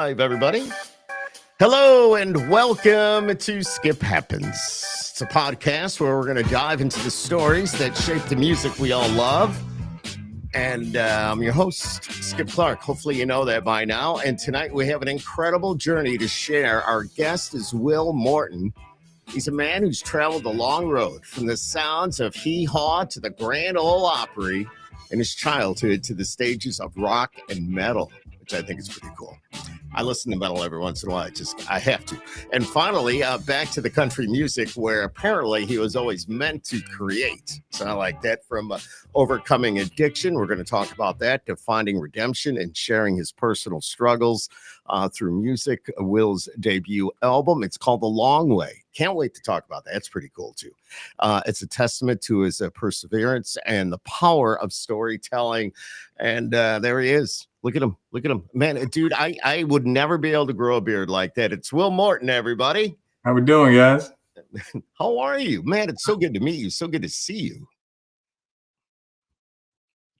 live, everybody. Hello and welcome to Skip Happens. It's a podcast where we're going to dive into the stories that shape the music we all love. And I'm your host, Skip Clark. Hopefully you know that by now. And tonight we have an incredible journey to share. Our guest is Will Morton. He's a man who's traveled a long road from the sounds of hee-haw to the Grand Ole Opry in his childhood to the stages of rock and metal, which I think is pretty cool. I listen to metal every once in a while. I have to. And finally, back to the country music, where apparently he was always meant to create. So I like that. From overcoming addiction, we're going to talk about that, to finding redemption and sharing his personal struggles through music. Will's debut album, it's called The Long Way. Can't wait to talk about that. It's pretty cool too. It's a testament to his perseverance and the power of storytelling. And there he is. Look at him. Look at him. Man, dude, I would never be able to grow a beard like that. It's Will Morton, everybody. How we doing, guys? How are you? Man, it's so good to meet you. So good to see you.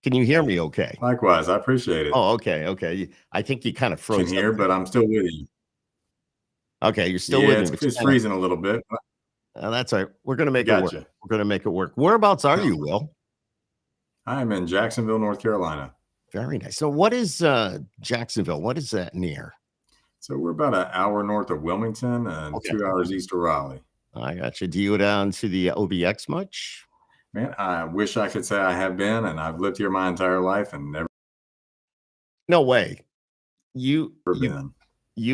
Can you hear me okay? Likewise. I appreciate it. Oh, okay. Okay. I think you kind of froze. Can hear, but I'm still with you. Okay, you're still with me. It's freezing a little bit. That's all right. We're going to make it work. We're going to make it work. Whereabouts are you, Will? I'm in Jacksonville, North Carolina. Very nice. So what is Jacksonville? What is that near? So we're about an hour north of Wilmington and 2 hours east of Raleigh. I got you. Do you go down to the OBX much? Man, I wish I could say I have been, and I've lived here my entire life and never. No way. You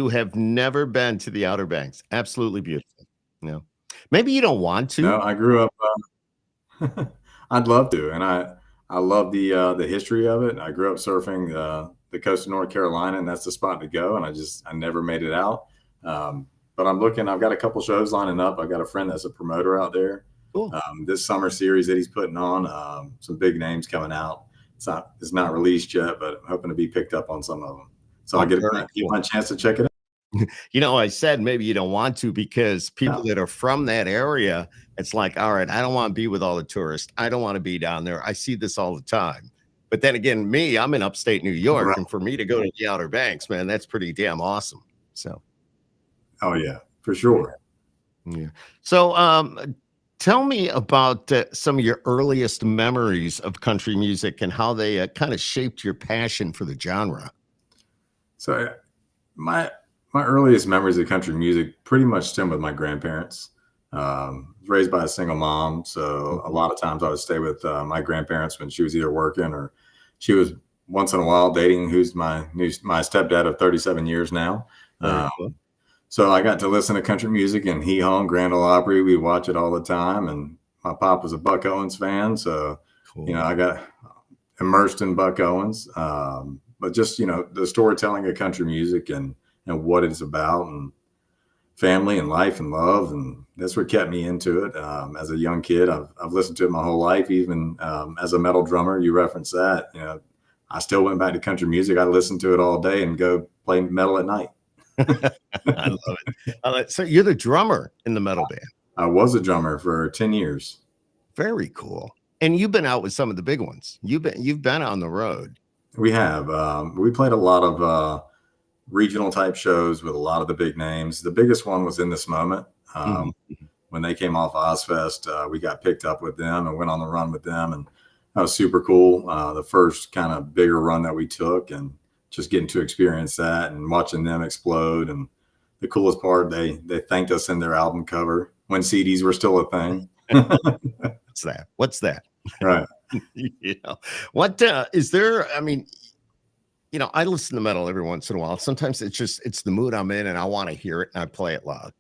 have never been to the Outer Banks. Absolutely beautiful. No, maybe you don't want to. No, I grew up. I'd love to, and I love the history of it. I grew up surfing the coast of North Carolina, and that's the spot to go. And I never made it out. But I'm looking. I've got a couple shows lining up. I've got a friend that's a promoter out there. Cool. This summer series that he's putting on, some big names coming out. It's not released yet, but I'm hoping to be picked up on some of them. So I'll get my chance to check it out. You know, I said maybe you don't want to, because people that are from that area, it's like, all right, I don't want to be with all the tourists. I don't want to be down there. I see this all the time. But then again, I'm in upstate New York, right. And for me to go to the Outer Banks, man, that's pretty damn awesome. So. Oh, yeah, for sure. Yeah. So tell me about some of your earliest memories of country music and how they kind of shaped your passion for the genre. So my earliest memories of country music pretty much stem with my grandparents. Raised by a single mom, so a lot of times I would stay with my grandparents when she was either working or she was once in a while dating, who's my stepdad of 37 years now. So I got to listen to country music and hee-haw and Grand Ole Opry. We watch it all the time, and my pop was a Buck Owens fan, so cool. I got immersed in Buck Owens. But just the storytelling of country music and what it's about, and family and life and love, and that's what kept me into it. As a young kid, I've listened to it my whole life. Even as a metal drummer, you referenced that. I still went back to country music. I listened to it all day and go play metal at night. I love it. So you're the drummer in the metal band. I was a drummer for 10 years. Very cool. And you've been out with some of the big ones. You've been on the road. We have. We played a lot of regional type shows with a lot of the big names. The biggest one was In This Moment. When they came off Ozfest, we got picked up with them and went on the run with them, and that was super cool. The first kind of bigger run that we took, and just getting to experience that and watching them explode. And the coolest part, they thanked us in their album cover when CDs were still a thing. What's that? Right. What is there? I mean, I listen to metal every once in a while. Sometimes it's the mood I'm in and I want to hear it and I play it loud.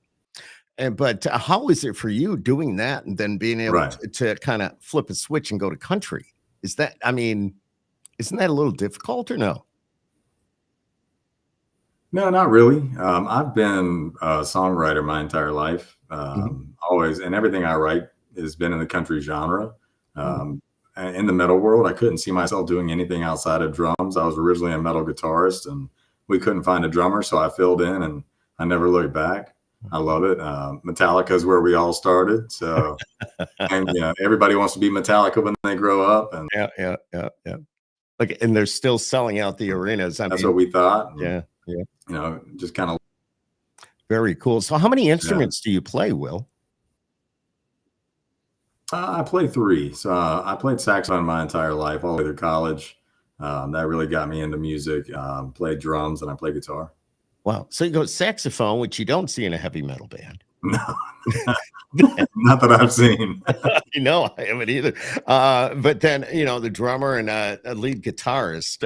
But how is it for you doing that and then being able to kind of flip a switch and go to country? Isn't that a little difficult or no? No, not really. I've been a songwriter my entire life. Always, and everything I write has been in the country genre. In the metal world, I couldn't see myself doing anything outside of drums. I was originally a metal guitarist, and we couldn't find a drummer, so I filled in, and I never looked back. I love it. Metallica is where we all started. So, and everybody wants to be Metallica when they grow up. And yeah. Like, and they're still selling out the arenas. That's what we thought. Yeah. Yeah. just kind of. Very cool. So how many instruments do you play, Will? I play three. So I played saxophone my entire life, all the way through college. That really got me into music. Played drums and I play guitar. Wow. So you go saxophone, which you don't see in a heavy metal band. No, not that I've seen. No, I haven't either. But then the drummer and a lead guitarist.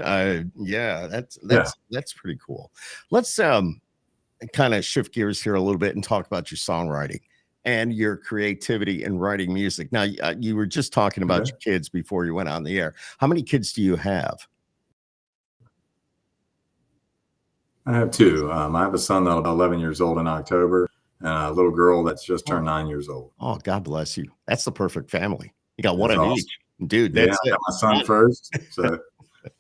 Yeah, that's pretty cool. Let's kind of shift gears here a little bit and talk about your songwriting and your creativity in writing music. Now, you were just talking about your kids before you went on the air. How many kids do you have? I have two. I have a son that'll be 11 years old in October, and a little girl that's just turned 9 years old. Oh, God bless you. That's the perfect family. You got one That's of awesome. each. Dude, that's I got my son first, so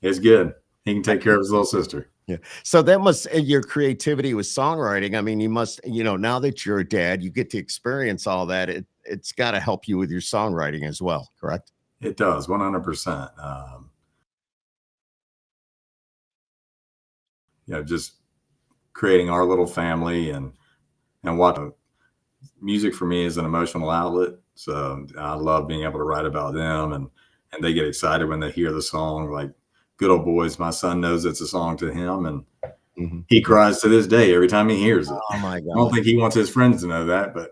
it's good. He can take care of his little sister. Yeah. So that must, your creativity with songwriting. I mean, you must, now that you're a dad, you get to experience all that. It's got to help you with your songwriting as well, correct? It does, 100%. Just creating our little family and what music for me is an emotional outlet. So I love being able to write about them, and they get excited when they hear the song. Like Good Old Boys, my son knows it's a song to him, and he cries to this day every time he hears it. Oh my God. I don't think he wants his friends to know that, but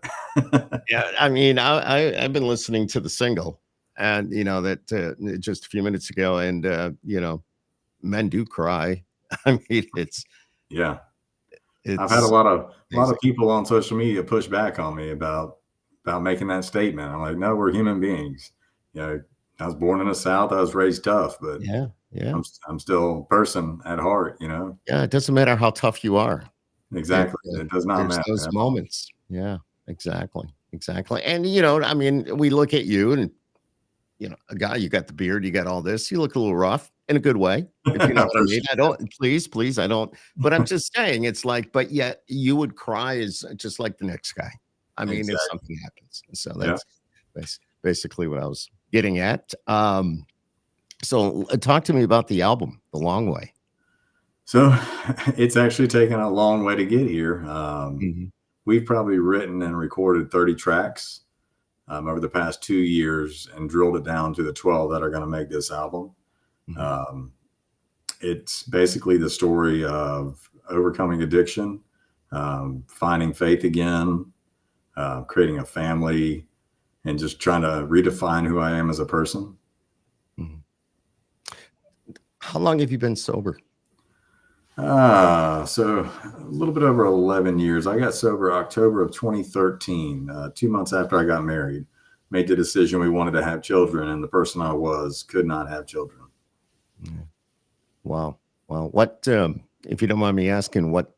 yeah, I mean, I've been listening to the single, and that just a few minutes ago, and men do cry. I mean, it's I've had a lot of people on social media push back on me about making that statement. I'm like, no, we're human beings. I was born in the South. I was raised tough, but I'm still a person at heart. Yeah, it doesn't matter how tough you are. Exactly, it does not matter. Those moments. Yeah, exactly. And I mean, we look at you, and a guy, you got the beard, you got all this. You look a little rough in a good way. If you know what I mean. I don't, please, I don't. But I'm just saying, it's like, but yet you would cry as just like the next guy. I mean, if something happens. So that's basically what I was getting at. So talk to me about the album, The Long Way. So it's actually taken a long way to get here. We've probably written and recorded 30 tracks over the past 2 years and drilled it down to the 12 that are going to make this album. It's basically the story of overcoming addiction, finding faith again, creating a family, and just trying to redefine who I am as a person. How long have you been sober? So a little bit over 11 years. I got sober October of 2013, 2 months after I got married. Made the decision we wanted to have children, and the person I was could not have children. Wow. Well, what, if you don't mind me asking, what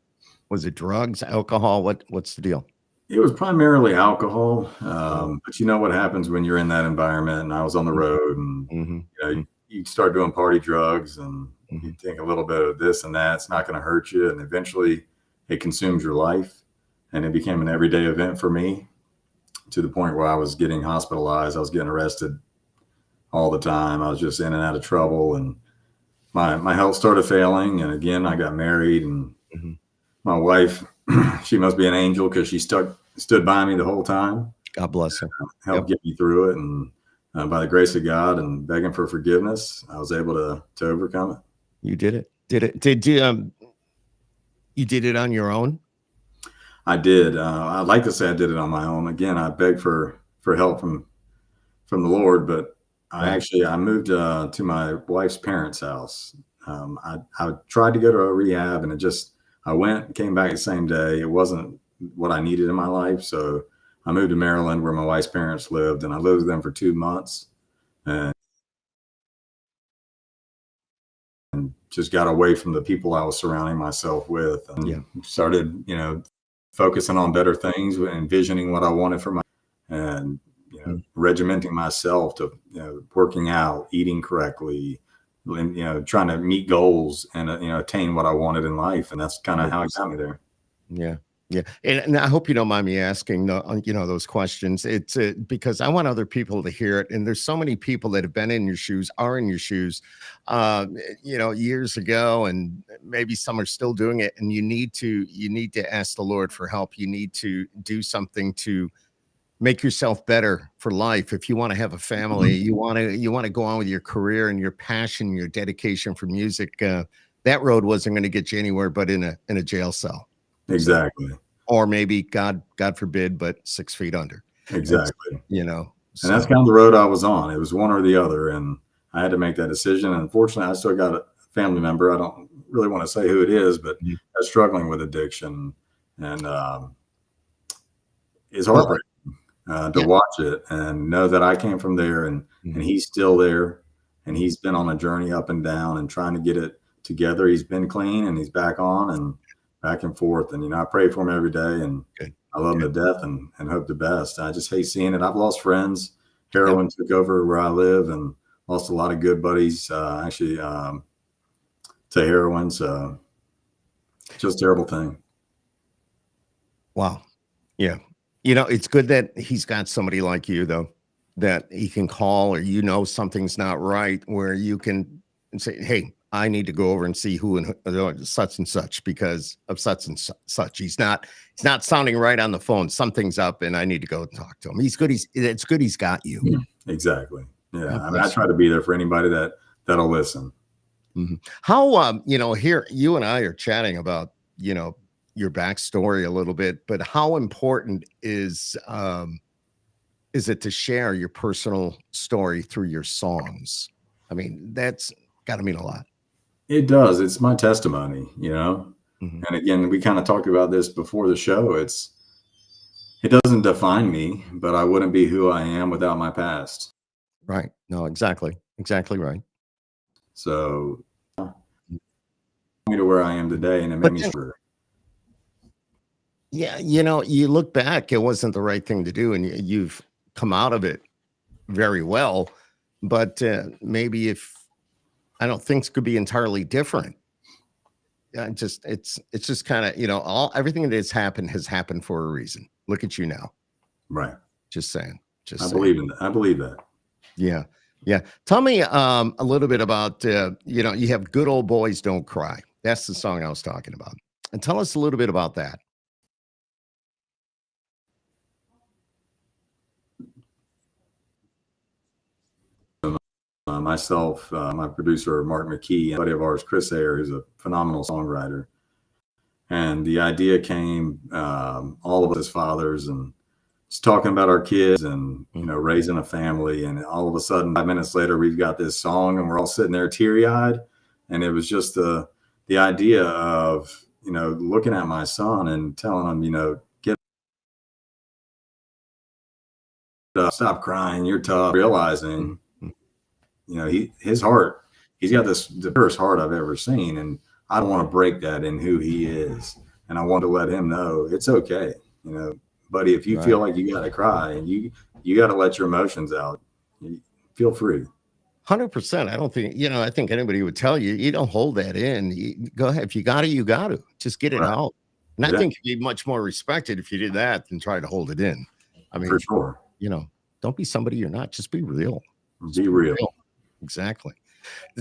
was it? Drugs, alcohol? What's the deal? It was primarily alcohol. But you know what happens when you're in that environment, and I was on the road, and you start doing party drugs, and you think a little bit of this and that, it's not going to hurt you. And eventually it consumes your life, and it became an everyday event for me, to the point where I was getting hospitalized. I was getting arrested all the time. I was just in and out of trouble, and my health started failing. And again, I got married, and my wife, she must be an angel, because she stood by me the whole time. God bless her. Helped get me through it. And by the grace of God and begging for forgiveness, I was able to overcome it. You did it. Did you, you did it on your own? I did. I'd like to say I did it on my own. Again, I begged for help from the Lord, but I moved to my wife's parents' house. I tried to go to a rehab, and I went and came back the same day. It wasn't what I needed in my life. So I moved to Maryland, where my wife's parents lived, and I lived with them for 2 months, and just got away from the people I was surrounding myself with, and started, focusing on better things, envisioning what I wanted for and regimenting myself to, working out, eating correctly, and, trying to meet goals and, attain what I wanted in life. And that's kind of how it got me there. Yeah. Yeah, and I hope you don't mind me asking, those questions. It's because I want other people to hear it, and there's so many people that have been in your shoes, are in your shoes, years ago, and maybe some are still doing it. And you need to ask the Lord for help. You need to do something to make yourself better for life. If you want to have a family, you want to go on with your career and your passion, your dedication for music. That road wasn't going to get you anywhere, but in a jail cell. So, Exactly. or maybe God forbid, but 6 feet under. It's, Exactly. And that's so kind of the road I was on. It was one or the other, and I had to make that decision. And unfortunately, I still got a family member. I don't really want to say who it is, but Mhm. that's struggling with addiction, and it's Well, heartbreaking to yeah. watch it and know that I came from there, and Mhm. he's still there, and Mhm. he's been on a journey up and down and trying to get it together. He's been clean, and he's back on and back and forth. And I pray for him every day, and Good. I love him Good. to death, and hope the best. I just hate seeing it. I've lost friends. Yep. Heroin took over where I live, and lost a lot of good buddies actually to heroin. So just a terrible thing. Wow. Yeah. It's good that he's got somebody like you, though, that he can call, or something's not right, where you can say, "Hey, I need to go over and see who such and such because of such and such. He's not sounding right on the phone. Something's up, and I need to go and talk to him." He's good. It's good he's got you. Yeah. Exactly. Yeah. God I mean, I bless try you. to be there for anybody that'll listen. How here you and I are chatting about your backstory a little bit, but how important is it to share your personal story through your songs? I mean, that's got to mean a lot. It does. It's my testimony. Mhm. And again, we kind of talked about this before the show. It doesn't define me, but I wouldn't be who I am without my past. Right. No, exactly right. So me to where I am today, and it made But me then, sure. yeah, you look back, it wasn't the right thing to do, and you've come out of it very well. But maybe if I don't things could be entirely different. It's just kind of all everything that has happened for a reason. Look at you now. Right. Just saying. Just I saying. believe in that. I believe that. Yeah. Yeah. Tell me a little bit about you have Good Old Boys Don't Cry. That's the song I was talking about. And tell us a little bit about that. Myself, my producer, Mark McKee, and a buddy of ours, Chris Ayer, who's a phenomenal songwriter. And the idea came, all of us as fathers, and just talking about our kids and, Mm. raising a family. And all of a sudden, 5 minutes later, we've got this song and we're all sitting there teary eyed. And it was just the idea of, looking at my son and telling him, get up, stop crying, you're tough, realizing, Mm. his heart, he's got the purest heart I've ever seen. And I don't want to break that in who he is. And I want to let him know it's okay. Buddy, if you Right. feel like you got to cry and you got to let your emotions out, feel free. 100%. I don't think, I think anybody would tell you, you don't hold that in. Go ahead. If you got to, you got to just get it Right. out. And I Yeah, think you'd be much more respected if you did that than try to hold it in. I for mean, sure. don't be somebody you're not. Just be real. Just Be be real. real. Exactly.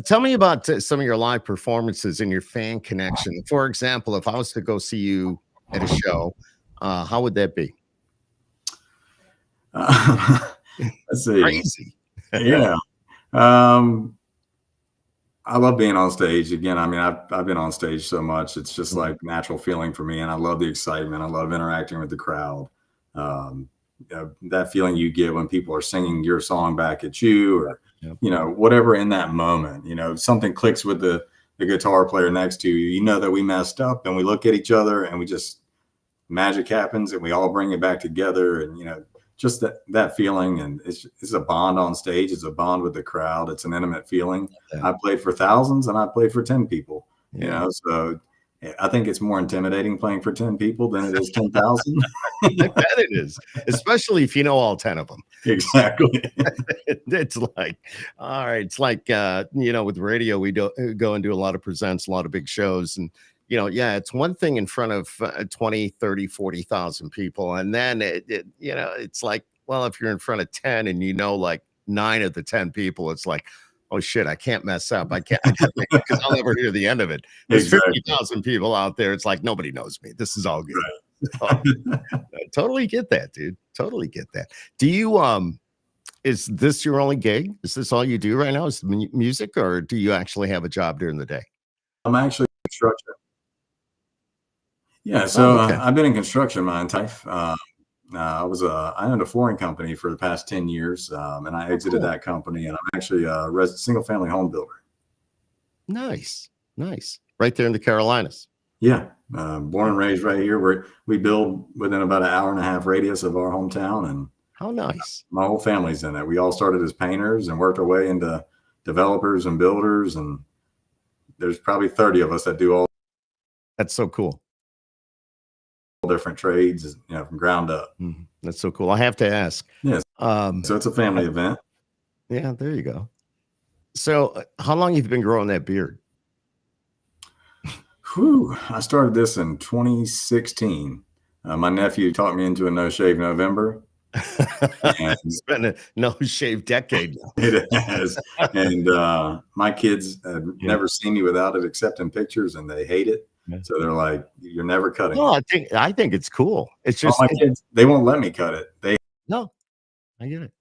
Tell me about some of your live performances and your fan connection. For example, if I was to go see you at a show, how would that be? Let's see. Crazy. Yeah. Um, I love being on stage again. I mean, I've been on stage so much. It's just Mhm. like natural feeling for me. And I love the excitement. I love interacting with the crowd. Um, that feeling you get when people are singing your song back at you, or, Yep. whatever in that moment, something clicks with the guitar player next to you, that we messed up, and we look at each other and we just, magic happens and we all bring it back together. And, just that feeling. And it's a bond on stage. It's a bond with the crowd. It's an intimate feeling. Yeah. I played for thousands and I played for 10 people, Yeah. so I think it's more intimidating playing for 10 people than it is 10,000. I bet it is, especially if you know all 10 of them. Exactly. It's like, all right. It's like, with radio, we go and do a lot of presents, a lot of big shows. And yeah, it's one thing in front of 20, 30, 40,000 people. And then it's like, well, if you're in front of 10 and like 9 of the 10 people, it's like, oh shit, I can't mess up. I can't, because I'll never hear the end of it. There's Exactly. 50,000 people out there. It's like, nobody knows me. This is all good. Right. I totally get that, dude. Totally get that. Do you, is this your only gig? Is this all you do right now? Is music, or do you actually have a job during the day? I'm actually in construction. Yeah, so Oh, okay. I've been in construction my entire life. I owned a flooring company for the past 10 years, and I exited cool. that company, and I'm actually a single family home builder. Nice. Right there in the Carolinas. Yeah, born and raised right here. We build within about an hour and a half radius of our hometown, and How nice. my whole family's in it. We all started as painters and worked our way into developers and builders, and there's probably 30 of us that do all That's so cool. different trades, from ground up. That's so cool. I have to ask. Yes. So it's a family event. Yeah, there you go. So how long have you been growing that beard? I started this in 2016. My nephew talked me into a no shave November. It's been a no shave decade now. It has. And my kids have never seen me without it except in pictures, and they hate it. So they're like, "You're never cutting it." Well, I think it's cool. It's just my kids, they won't let me cut it. No, I get it.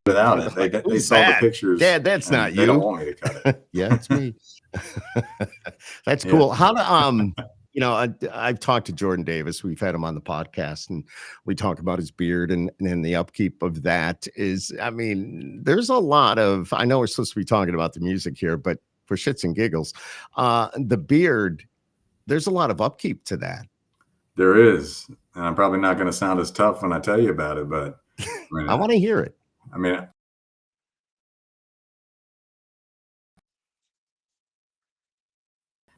Without it, they saw the pictures. Dad, that's not they you. don't want me to cut it. Yeah, it's me. That's cool. How to I've talked to Jordan Davis. We've had him on the podcast, and we talk about his beard and the upkeep of that. There's a lot of, I know we're supposed to be talking about the music here, but for shits and giggles, the beard, there's a lot of upkeep to that. There is, and I'm probably not going to sound as tough when I tell you about it, but I want to hear it.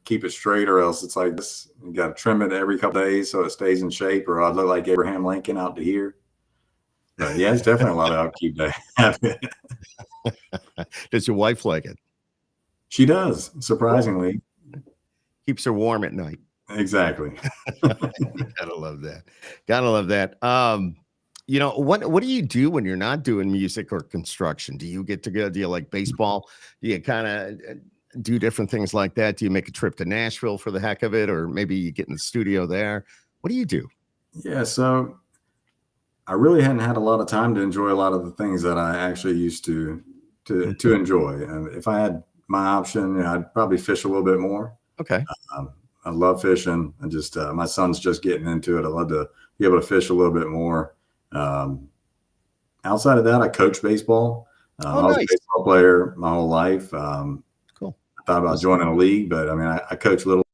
Keep it straight, or else it's like this. You got to trim it every couple days so it stays in shape, or I look like Abraham Lincoln out to here. But yeah, it's definitely a lot of upkeep to have it. Does your wife like it? She does, surprisingly. Keeps her warm at night. Exactly. Gotta love that. What do you do when you're not doing music or construction? Do you get to go? Do you like baseball? Do you kind of do different things like that? Do you make a trip to Nashville for the heck of it, or maybe you get in the studio there? What do you do? Yeah, so I really hadn't had a lot of time to enjoy a lot of the things that I actually used to enjoy. And if I had my option, I'd probably fish a little bit more. Okay. I love fishing. I just my son's just getting into it. I love to be able to fish a little bit more. Outside of that, I coach baseball. I was a baseball player my whole life. Cool. I thought about joining a league, but I coach little.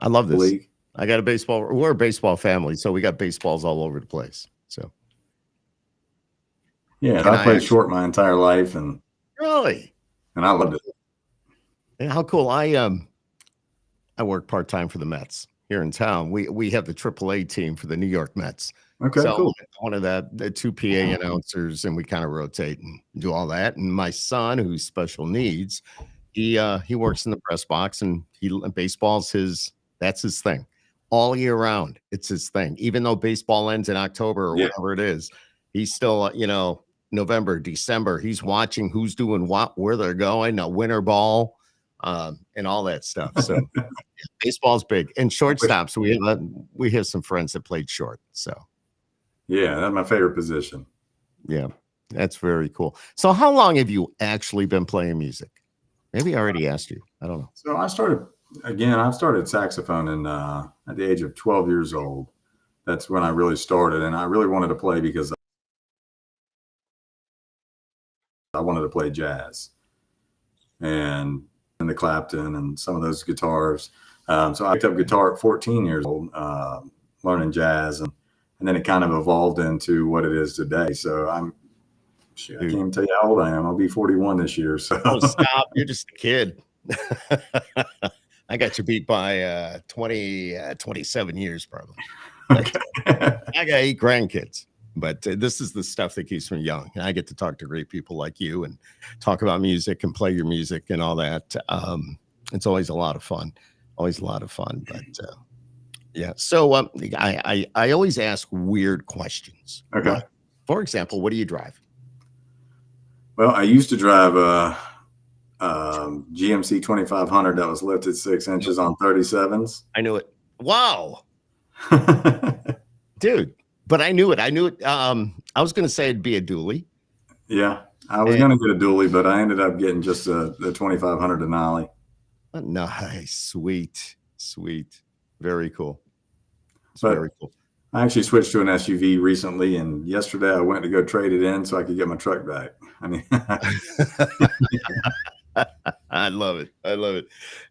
I love this league. I got a baseball. We're a baseball family, so we got baseballs all over the place. So yeah, I played short my entire life, and really, and I loved it. Yeah, how cool! I work part-time for the Mets here in town. We have the AAA team for the New York Mets. Okay, so cool. One of the two PA announcers, and we kind of rotate and do all that. And my son, who's special needs, he works in the press box, and baseball's that's his thing all year round. It's his thing, even though baseball ends in October or whatever it is. He's still, November, December. He's watching who's doing what, where they're going, a winter ball, and all that stuff. So baseball's big, and shortstops. We have some friends that played short. So yeah, that's my favorite position. Yeah, that's very cool. So how long have you actually been playing music? Maybe I already asked you. I don't know. So I started saxophone at the age of 12 years old. That's when I really started, and I really wanted to play because I wanted to play jazz and the Clapton and some of those guitars. So I picked up guitar at 14 years old, learning jazz, and then it kind of evolved into what it is today. So I can't even tell you how old I am. I'll be 41 this year. So stop. You're just a kid. I got you beat by 27 years probably. Okay. I got 8 grandkids. But this is the stuff that keeps me young. And I get to talk to great people like you and talk about music and play your music and all that. It's always a lot of fun. Always a lot of fun. But yeah. So I always ask weird questions. Okay. Like, for example, what do you drive? Well, I used to drive a GMC 2500 that was lifted 6 inches on 37s. I knew it. Wow. Dude. But I knew it. I was going to say it'd be a dually. Yeah, I was going to get a dually, but I ended up getting just the 2500 Denali. Nice, sweet. Very cool. Very cool. I actually switched to an SUV recently, and yesterday I went to go trade it in so I could get my truck back. I mean, I love it.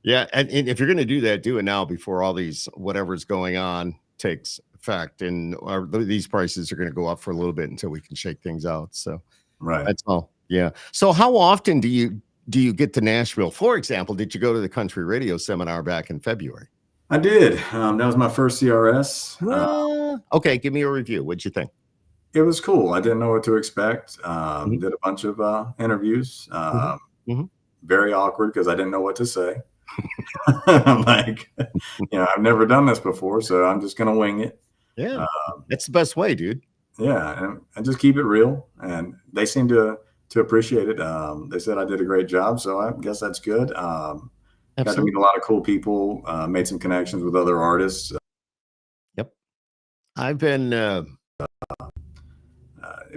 Yeah, and if you're going to do that, do it now before all these whatever's going on takes effect, and these prices are going to go up for a little bit until we can shake things out. So, right, that's all. Yeah. So, how often do you get to Nashville? For example, did you go to the country radio seminar back in February? I did. That was my first CRS. Okay, give me a review. What'd you think? It was cool. I didn't know what to expect. Did a bunch of interviews. Very awkward because I didn't know what to say. I'm like, I've never done this before, so I'm just going to wing it. Yeah, that's the best way, dude. Yeah, and just keep it real. And they seem to appreciate it. They said I did a great job, so I guess that's good. Got to meet a lot of cool people, made some connections with other artists. Yep. I've been... it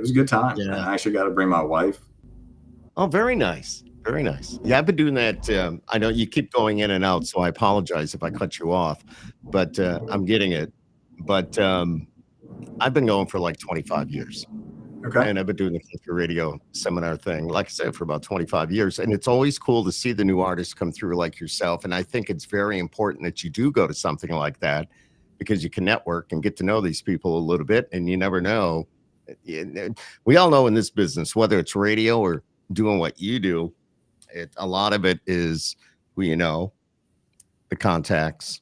was a good time. Yeah. And I actually got to bring my wife. Oh, very nice. Very nice. Yeah, I've been doing that. I know you keep going in and out, so I apologize if I cut you off, but I'm getting it. But I've been going for like 25 years. Okay. And I've been doing the country radio seminar thing, like I said, for about 25 years. And it's always cool to see the new artists come through like yourself. And I think it's very important that you do go to something like that because you can network and get to know these people a little bit. And you never know. We all know in this business, whether it's radio or doing what you do, a lot of it is who you know, the contacts,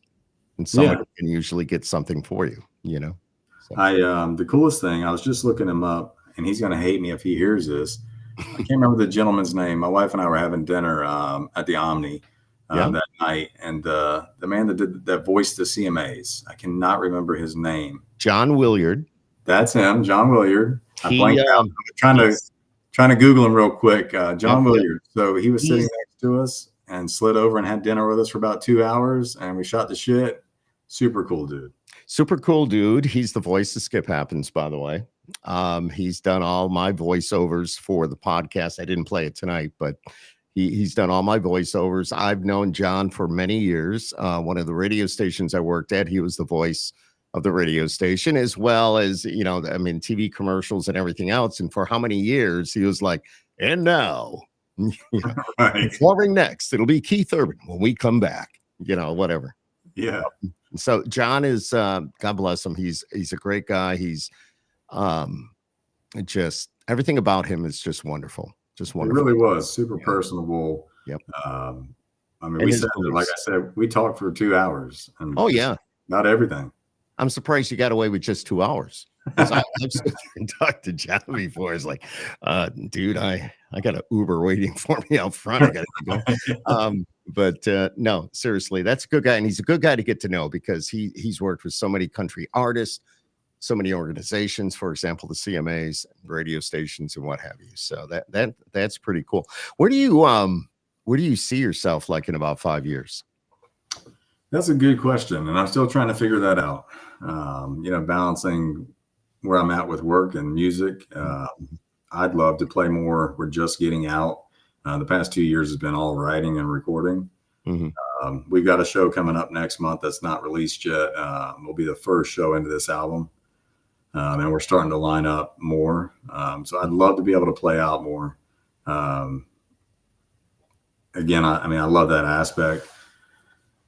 and someone can usually get something for you, So. The coolest thing, I was just looking him up, and he's going to hate me if he hears this. I can't remember the gentleman's name. My wife and I were having dinner at the Omni that night, and the man that voiced the CMAs, I cannot remember his name. John Williard. That's him, John Williard. I blanked out. I'm trying to Google him real quick. John Williard. So he was sitting next to us and slid over and had dinner with us for about 2 hours, and we shot the shit. Super cool dude. Super cool dude. He's the voice of Skip Happens, by the way. He's done all my voiceovers for the podcast. I didn't play it tonight, but he's done all my voiceovers. I've known John for many years. One of the radio stations I worked at, he was the voice of the radio station, as well as, TV commercials and everything else. And for how many years he was like, and now, performing next, it'll be Keith Urban when we come back, whatever. Yeah. So John is, God bless him. He's a great guy. He's just everything about him is just wonderful. Just wonderful. It really was super personable. Yep. We said, like I said, we talked for 2 hours. And not everything. I'm surprised you got away with just 2 hours. I've talked to John before. It's like, dude, I got an Uber waiting for me out front. I got to go. But no, seriously, that's a good guy. And he's a good guy to get to know because he's worked with so many country artists, so many organizations, for example, the CMAs, radio stations, and what have you. So that's pretty cool. Where do you see yourself like in about 5 years? That's a good question. And I'm still trying to figure that out. Balancing where I'm at with work and music. I'd love to play more. We're just getting out. The past 2 years has been all writing and recording. We've got a show coming up next month that's not released yet. Will be the first show into this album. And we're starting to line up more. So I'd love to be able to play out more. Again, I love that aspect.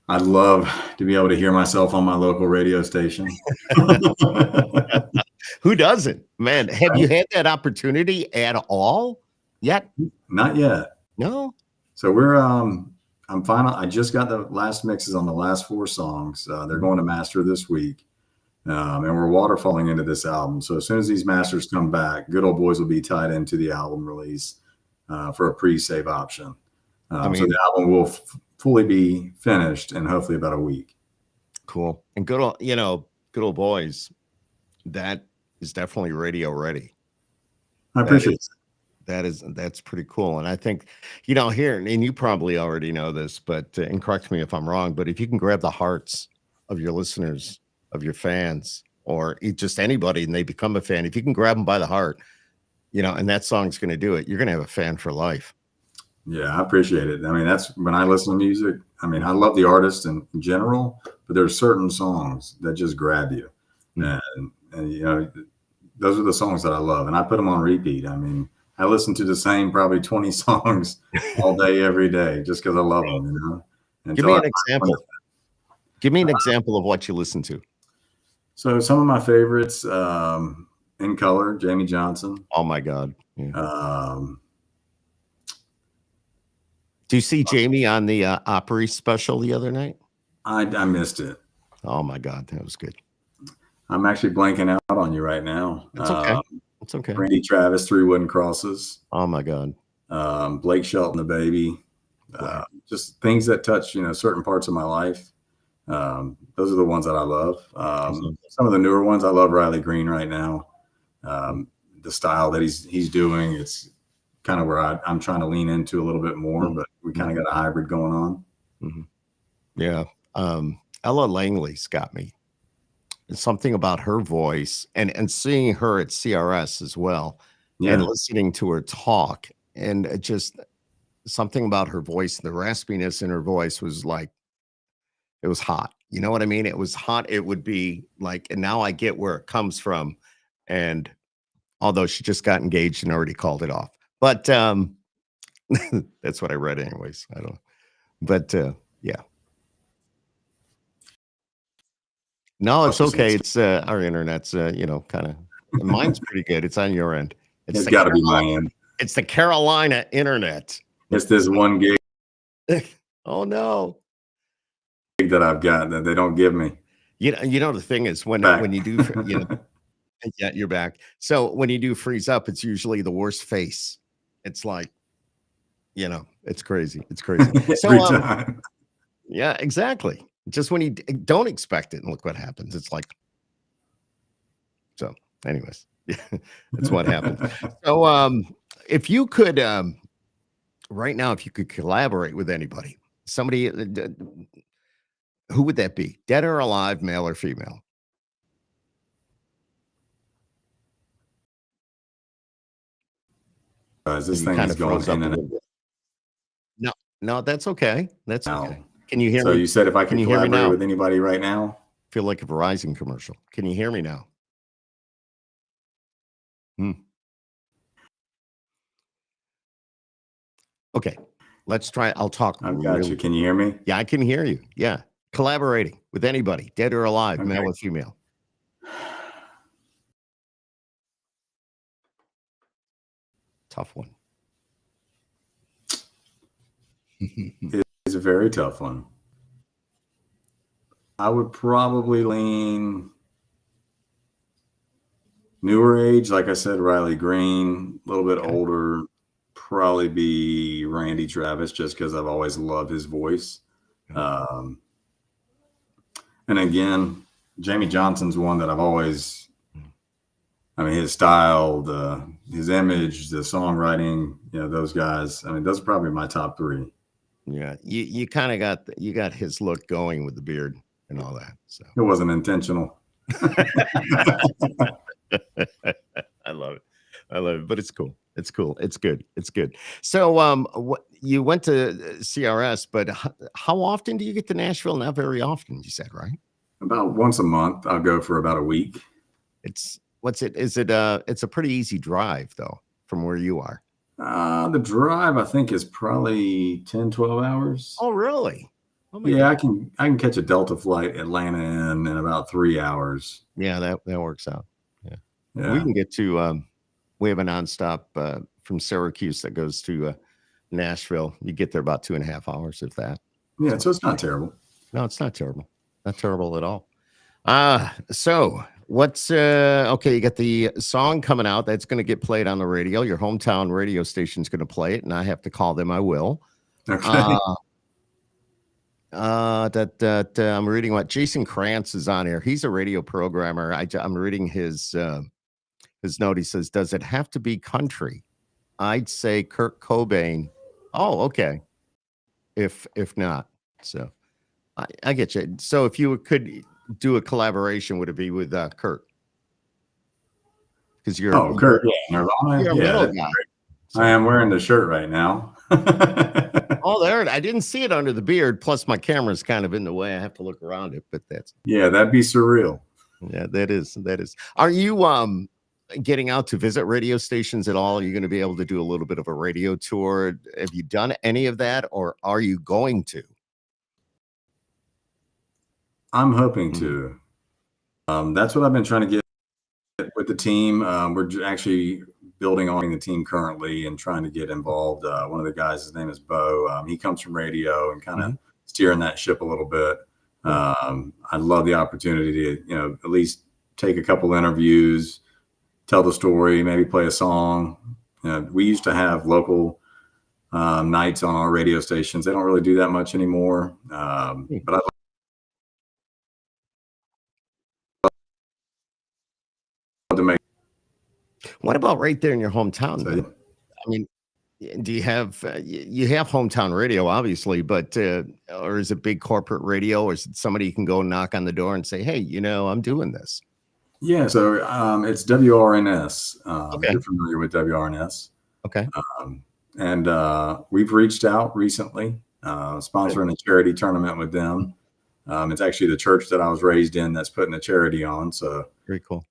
I'd love to be able to hear myself on my local radio station. Who doesn't, man? Have you had that opportunity at all yet? Not yet. No. So we're, I'm final. I just got the last mixes on the last 4 songs. They're going to master this week. And we're waterfalling into this album. So as soon as these masters come back, Good Old Boys will be tied into the album release for a pre-save option. I So mean, the album will fully be finished in hopefully about a week. cool. And Good Old Boys, that is definitely radio ready. I appreciate it. That's pretty cool. And I think, here, and you probably already know this, but and correct me if I'm wrong, but if you can grab the hearts of your listeners, of your fans, or just anybody, and they become a fan, if you can grab them by the heart, and that song's going to do it, you're going to have a fan for life. Yeah, I appreciate it. I mean, that's when I listen to music. I mean, I love the artist in general, but there's certain songs that just grab you. And those are the songs that I love, and I put them on repeat. I mean, I listen to the same probably 20 songs all day, every day, just because I love them. Give me an example. Give me an example of what you listen to. So some of my favorites, In Color, Jamie Johnson. Oh my God. Yeah. Do you see Jamie on the Opry special the other night? I missed it. Oh my God, that was good. I'm actually blanking out on you right now. It's okay. It's okay. Randy Travis, Three Wooden Crosses. Oh my God. Blake Shelton, The Baby. Just things that touch, certain parts of my life. Those are the ones that I love. Some of the newer ones, I love Riley Green right now. The style that he's doing, it's kind of where I'm trying to lean into a little bit more, but we kind of got a hybrid going on. Mm-hmm. Yeah. Ella Langley's got me. It's something about her voice and seeing her at CRS as well, and listening to her talk, and just something about her voice, the raspiness in her voice was like, it was hot. You know what I mean? It was hot. It would be like, and now I get where it comes from. And although she just got engaged and already called it off, but that's what I read anyways. I don't know. But yeah. No, it's okay. It's our internet's, kind of, mine's pretty good. It's on your end. It's got to be my end. It's the Carolina internet. It's this one gig. Oh no. That I've got that they don't give me. The thing is when you do, yeah, you're back. So when you do freeze up, it's usually the worst face. It's like, it's crazy. It's crazy. Every time. Yeah, exactly. Just when you don't expect it, and look what happens. It's like, so anyways, that's what happened. So if you could, right now, if you could collaborate with anybody, somebody, who would that be? Dead or alive, male or female? This thing is going in and out. No, that's okay. That's okay. Can you hear me? So you said if I can collaborate with anybody right now? Feel like a Verizon commercial. Can you hear me now? Okay, let's try. I'll talk. I've got you. Can you hear me? Yeah, I can hear you. Yeah. Collaborating with anybody, dead or alive, male or female. Tough one. It's a very tough one. I would probably lean newer age, like I said, Riley Green. A little bit older, probably be Randy Travis, just because I've always loved his voice. And again, Jamie Johnson's one that I've always, his style, his image, the songwriting, those guys. Those are probably my top three. Yeah, you kind of got his look going with the beard and all that. So it wasn't intentional. I love it, but it's cool. It's cool. It's good. It's good. So, you went to CRS, but how often do you get to Nashville? Not very often, you said, right? About once a month. I'll go for about a week. It's a pretty easy drive though, from where you are. The drive, I think, is probably 10, 12 hours. Oh, really? Oh my God. I can catch a Delta flight Atlanta in about 3 hours. Yeah, that works out. Yeah. We can get to, we have a nonstop from Syracuse that goes to Nashville. You get there about 2.5 hours, if that. Yeah, so it's not terrible. No, it's not terrible. Not terrible at all. So what's okay, you got the song coming out that's going to get played on the radio. Your hometown radio station's going to play it, and I have to call them. I will. Okay. Uh I'm reading what Jason Krantz is on here. He's a radio programmer. I'm reading his note. He says, "Does it have to be country?" I'd say Kurt Cobain. Oh, okay. If not, so I get you. So if you could do a collaboration, would it be with Kurt? Because Oh, Kurt, yeah, Nirvana, you're a yeah. metal guy. I So am wearing the shirt right now. oh, there I didn't see it under the beard. Plus, my camera's kind of in the way. I have to look around it, but that's Yeah, that'd be surreal. yeah, that is that is. Are you getting out to visit radio stations at all? Are you going to be able to do a little bit of a radio tour? Have you done any of that, or are you going to? I'm hoping Mhm. to. That's what I've been trying to get with the team. We're actually building on the team currently and trying to get involved. One of the guys, his name is Bo. He comes from radio and kind of steering that ship a little bit. I'd love the opportunity to, at least take a couple interviews, tell the story, maybe play a song. We used to have local nights on our radio stations. They don't really do that much anymore. But I'd love to make. What about right there in your hometown? So, Then? I mean, do you have you have hometown radio, obviously, but or is it big corporate radio, or is it somebody you can go knock on the door and say, "Hey, I'm doing this." yeah, so it's WRNS. Okay. You're familiar with WRNS. Okay. And we've reached out recently, sponsoring a charity tournament with them. It's actually the church that I was raised in that's putting the charity on. So, Very cool.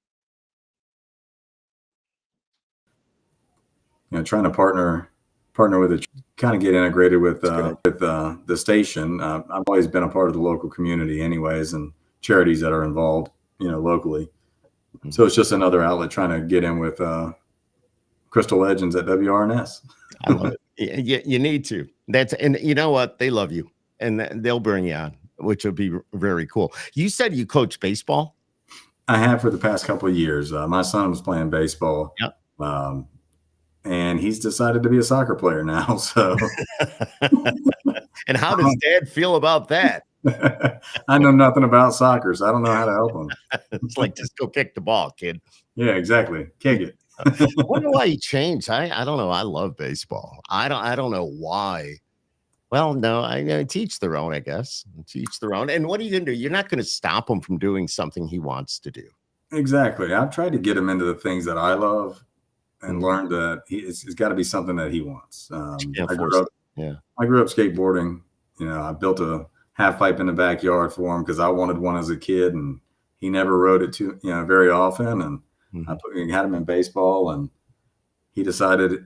trying to partner with it, kind of get integrated with the station. I've always been a part of the local community, anyways, and charities that are involved, locally. So it's just another outlet trying to get in with Crystal Legends at WRNS. I love it. You need to. And you know what? They love you, and they'll bring you on, which will be very cool. You said you coach baseball. I have for the past couple of years. My son was playing baseball. Yep. And he's decided to be a soccer player now. So, and how does Dad feel about that? I know nothing about soccer, so I don't know how to help him. It's like, just go kick the ball, kid. Yeah, exactly. Kick it. I wonder why he changed. I don't know. I love baseball. I don't know why. Well, no, I teach their own, I guess. Teach their own. And what are you going to do? You're not going to stop him from doing something he wants to do. Exactly. I've tried to get him into the things that I love and learned that it's got to be something that he wants. I grew up skateboarding. I built a half pipe in the backyard for him because I wanted one as a kid, and he never rode it very often. And I had him in baseball, and he decided.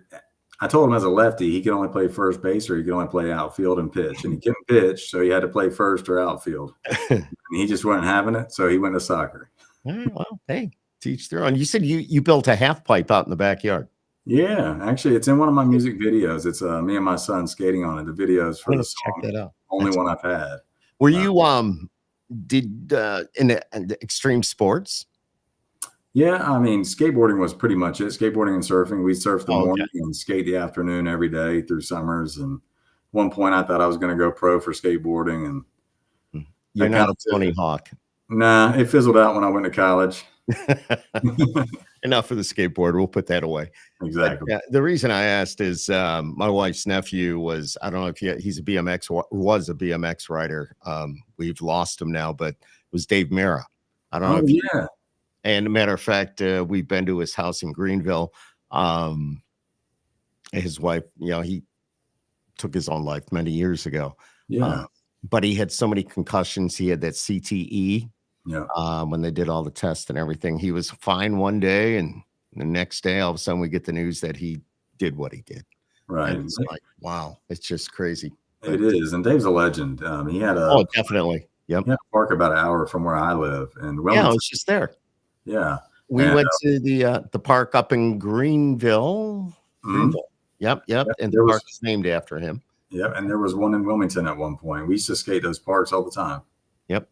I told him as a lefty he could only play first base or he could only play outfield and pitch, and he couldn't pitch, so he had to play first or outfield. And he just wasn't having it, so he went to soccer. All right, well, hey. Teach their own. You said you built a half pipe out in the backyard. Yeah, actually, it's in one of my music videos. It's me and my son skating on it. The videos for the song. Check that out. Only one I've had. Were you did in the extreme sports? Yeah, I mean, skateboarding was pretty much it. Skateboarding and surfing. We surf the morning and skate the afternoon every day through summers. And at one point, I thought I was going to go pro for skateboarding. And you're not a Tony Hawk. Nah, it fizzled out when I went to college. Enough for the skateboard. We'll put that away. Exactly. But, the reason I asked is my wife's nephew was, I don't know if he's a was a BMX rider. We've lost him now, but it was Dave Mira. I don't know. Yeah. And a matter of fact, we've been to his house in Greenville. His wife, he took his own life many years ago. Yeah. But he had so many concussions. He had that CTE. Yeah. When they did all the tests and everything, he was fine one day, and the next day, all of a sudden, we get the news that he did what he did. Right. And it's like, wow, it's just crazy. It is, and Dave's a legend. He had definitely, yep. He had a park about an hour from where I live, and I was just there. Yeah, we went to the park up in Greenville. Yep, and the park is named after him. Yep, and there was one in Wilmington at one point. We used to skate those parks all the time. Yep.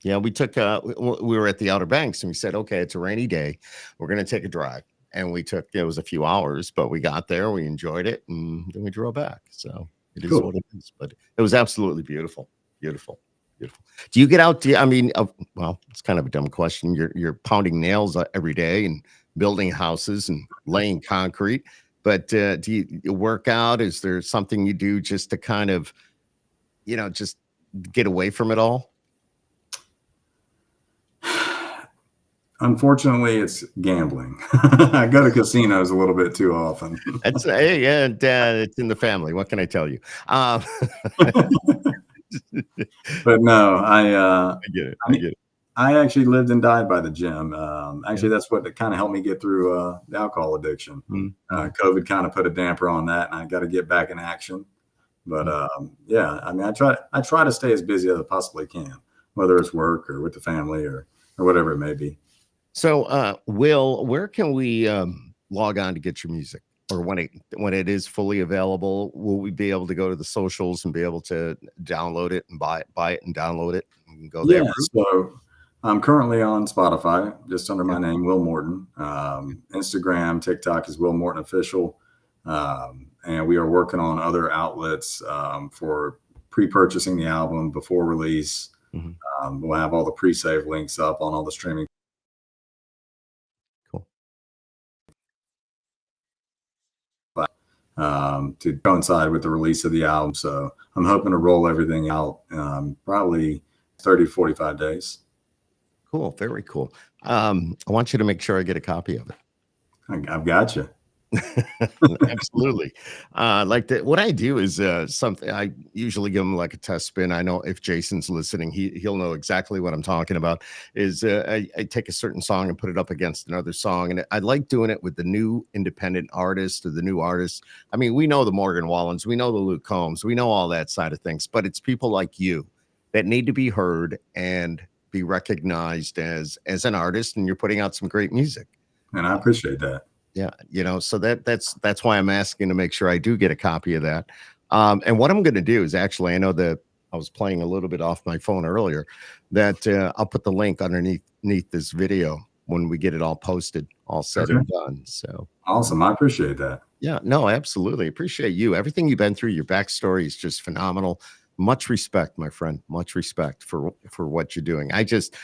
Yeah, we took we were at the Outer Banks and we said, okay, it's a rainy day. We're gonna take a drive. And we took it was a few hours, but we got there, we enjoyed it, and then we drove back. So it is Cool. what it is. But it was absolutely beautiful. Beautiful. Beautiful. Do you get out? I mean, well, it's kind of a dumb question. You're pounding nails every day and building houses and laying concrete. But do you work out? Is there something you do just to kind of, just get away from it all? Unfortunately, it's gambling. I go to casinos a little bit too often. That's hey, yeah, it's in the family. What can I tell you? Um, But no, I get it. I I get it. I actually lived and died by the gym. Yeah. Actually, that's what kind of helped me get through the alcohol addiction. Mm, mm, COVID kind of put a damper on that, and I got to get back in action. But mm. yeah, I mean, I try to stay as busy as I possibly can, whether it's work or with the family or whatever it may be. So, Will, where can we log on to get your music? Or when it is fully available, will we be able to go to the socials and be able to download it and buy it and download it and go that Yeah, route? so I'm currently on Spotify, just under Yeah, my name, Will Morton. yeah. Instagram, TikTok is Will Morton Official. And we are working on other outlets for pre-purchasing the album before release. Mhm. We'll have all the pre-save links up on all the streaming Cool. to coincide with the release of the album. So I'm hoping to roll everything out probably 30 to 45 days. Cool. Very cool. I want you to make sure I get a copy of it. I've got you. Absolutely. Like that. What I do is something I usually give him like a test spin. I know if Jason's listening, he'll know exactly what I'm talking about. Is I take a certain song and put it up against another song, and I like doing it with the new independent artist or the new artist. I mean, we know the Morgan Wallens, we know the Luke Combs, we know all that side of things, but it's people like you that need to be heard and be recognized as an artist, and you're putting out some great music. And I appreciate that. Yeah, so that's why I'm asking to make sure I do get a copy of that. And what I'm going to do is actually, I know that I was playing a little bit off my phone earlier, that I'll put the link underneath this video when we get it all posted, all said Okay. and done. So Awesome. I appreciate that. yeah, no, absolutely appreciate you. Everything you've been through, your backstory is just phenomenal. Much respect, my friend. Much respect for what you're doing. I just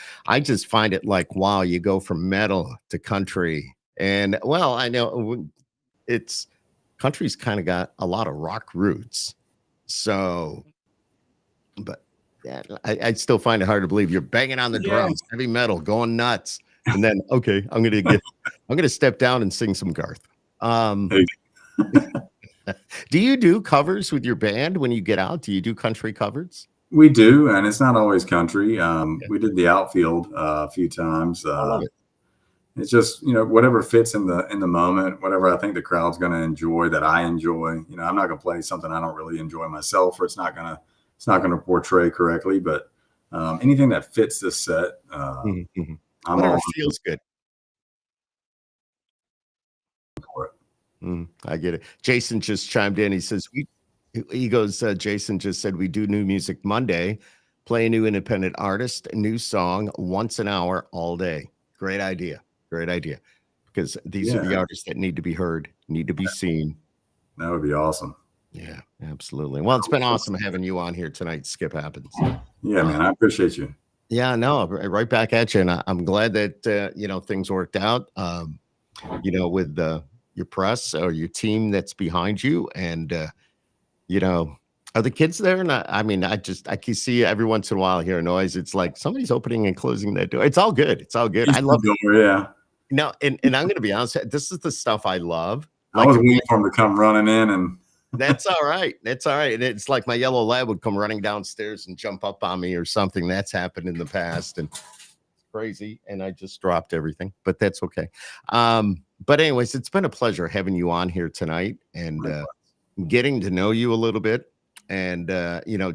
find it like wow, you go from metal to country, and well, I know it's country's kind of got a lot of rock roots. So, but yeah, I still find it hard to believe you're banging on the Yeah. drums, heavy metal, going nuts, and then okay, I'm gonna step down and sing some Garth. Um, Hey, do you do covers with your band when you get out? Do you do country covers? we do, and it's not always country. Yeah, We did the outfield a few times. I love it. It's just whatever fits in the moment, whatever I think the crowd's going to enjoy that I enjoy. I'm not going to play something I don't really enjoy myself, or it's not gonna portray correctly. But anything that fits the set, Mhm, mhm. I'm Whatever all feels good. for it. I get it. Jason just chimed in. He says, he goes, Jason just said, we do new music Monday, play a new independent artist, a new song once an hour all day. Great idea. Great idea. Because these are the Yeah, artists that need to be heard, need to be seen. that would be awesome. Yeah, absolutely. Well, it's been awesome having you on here tonight. Skip happens. Yeah, man, I appreciate you. Yeah, no, right back at you. And I'm glad that, things worked out, with your press or your team that's behind you. And, you know, are the kids there? And I mean, I can see every once in a while hear a noise. It's like somebody's opening and closing that door. It's all good. It's all good. I love it. Yeah, And I'm going to be honest. This is the stuff I love. I was waiting for him to come running in, and That's all right. That's all right. And it's like my yellow lab would come running downstairs and jump up on me or something. That's happened in the past and it's crazy. And I just dropped everything, but that's okay. But anyways, it's been a pleasure having you on here tonight and getting to know you a little bit. And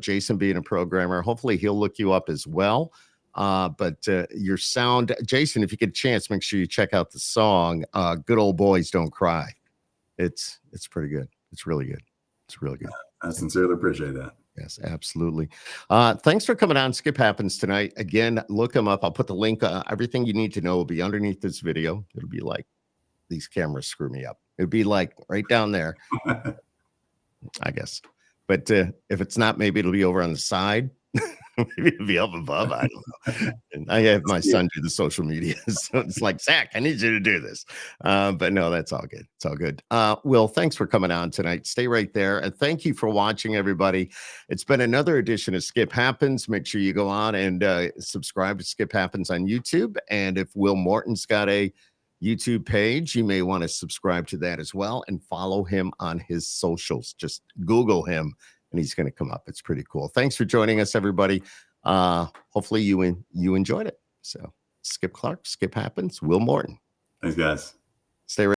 Jason being a programmer, hopefully he'll look you up as well. But your sound, Jason, if you get a chance, make sure you check out the song Good Old Boys Don't Cry. It's pretty good. It's really good. It's really good. I sincerely appreciate that. Yes, absolutely. Thanks for coming on Skip Happens tonight. Again, look him up. I'll put the link. Everything you need to know will be underneath this video. It'll be like, these cameras screw me up. It'd be like right down there, I guess. But if it's not, maybe it'll be over on the side. Maybe it'll be up above. I don't know. And I have my son do the social media. So it's like, Zach, I need you to do this. But no, that's all good. It's all good. Will, thanks for coming on tonight. Stay right there. And thank you for watching, everybody. It's been another edition of Skip Happens. Make sure you go on and subscribe to Skip Happens on YouTube. And if Will Morton's got a YouTube page, you may want to subscribe to that as well and follow him on his socials. Just Google him and he's going to come up. It's pretty cool. Thanks for joining us, everybody. Hopefully you enjoyed it. So Skip Clark, Skip Happens, Will Morton. Thanks, guys. Stay right